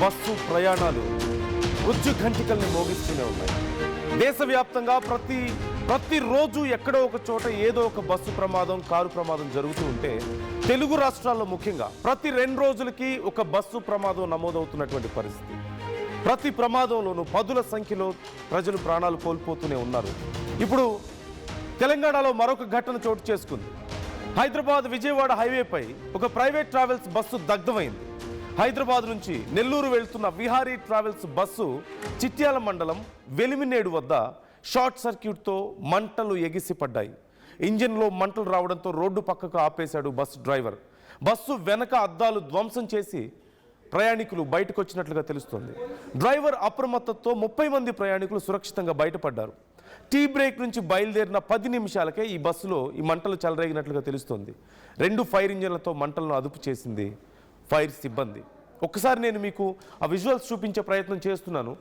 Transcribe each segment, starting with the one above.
Bus ప్రయాణాలు ఉజ్జుఘంటికల్ని మోగిస్తూనే ఉన్నాయి. దేశవ్యాప్తంగా ప్రతిరోజు ఎక్కడో ఒక చోట ఏదో ఒక బస్సు ప్రమాదం, కారు ప్రమాదం జరుగుతూ ఉంటే తెలుగు రాష్ట్రాల్లో ముఖ్యంగా ప్రతి 2 రోజులకి ఒక బస్సు ప్రమాదం నమోదవుతున్నటువంటి పరిస్థితి. ప్రతి ప్రమాదంలోనూ పదుల సంఖ్యలో ప్రజలు ప్రాణాలు కోల్పోతూనే ఉన్నారు. ఇప్పుడు తెలంగాణలో మరొక ఘటన చోటు చేసుకుంది. హైదరాబాద్ విజయవాడ హైవేపై ఒక ప్రైవేట్ ట్రావెల్స్ బస్సు దగ్ధమైంది. హైదరాబాద్ నుంచి నెల్లూరు వెళ్తున్న విహారీ ట్రావెల్స్ బస్సు చిట్యాల మండలం వెలిమినేడు వద్ద షార్ట్ సర్క్యూట్తో మంటలు ఎగిసిపడ్డాయి. ఇంజిన్లో మంటలు రావడంతో రోడ్డు పక్కకు ఆపేశాడు బస్సు డ్రైవర్. బస్సు వెనక అద్దాలు ధ్వంసం చేసి ప్రయాణికులు బయటకు వచ్చినట్లుగా తెలుస్తోంది. డ్రైవర్ అప్రమత్తతో 30 మంది ప్రయాణికులు సురక్షితంగా బయటపడ్డారు. టీ బ్రేక్ నుంచి బయలుదేరిన 10 నిమిషాలకే ఈ బస్సులో ఈ మంటలు చెలరేగినట్లుగా తెలుస్తోంది. 2 ఫైర్ ఇంజన్లతో మంటలను అదుపు చేసింది ఫైర్ సిబ్బంది. ఒక్కసారి నేను మీకు ఆ విజువల్స్ చూపించే ప్రయత్నం చేస్తున్నాను.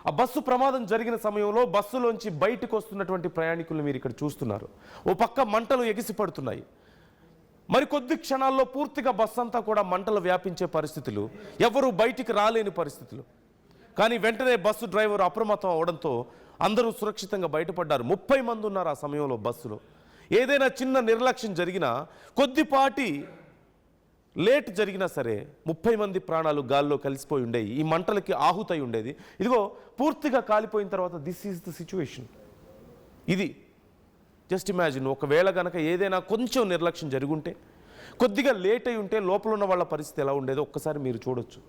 ఆ బస్సు ప్రమాదం జరిగిన సమయంలో బస్సులోంచి బయటకు వస్తున్నటువంటి ప్రయాణికులు మీరు ఇక్కడ చూస్తున్నారు. ఓ పక్క మంటలు ఎగిసిపడుతున్నాయి. మరికొద్ది క్షణాల్లో పూర్తిగా బస్సు అంతా కూడా మంటలు వ్యాపించే పరిస్థితులు, ఎవరూ బయటికి రాలేని పరిస్థితులు. కానీ వెంటనే బస్సు డ్రైవర్ అప్రమత్తం అవడంతో అందరూ సురక్షితంగా బయటపడ్డారు. 30 మంది ఉన్నారు ఆ సమయంలో బస్సులో. ఏదైనా చిన్న నిర్లక్ష్యం జరిగినా, కొద్దిపాటి లేట్ జరిగినా సరే 30 మంది ప్రాణాలు గాల్లో కలిసిపోయి ఉండేవి. ఈ మంటలకి ఆహుతై ఉండేది. ఇదిగో పూర్తిగా కాలిపోయిన తర్వాత దిస్ ఈజ్ ద సిచ్యువేషన్. ఇది జస్ట్ ఇమాజిన్, ఒకవేళ కనుక ఏదైనా కొంచెం నిర్లక్ష్యం జరుగుంటే, కొద్దిగా లేట్ అయి ఉంటే లోపల ఉన్న వాళ్ళ పరిస్థితి ఎలా ఉండేదో ఒక్కసారి మీరు చూడొచ్చు.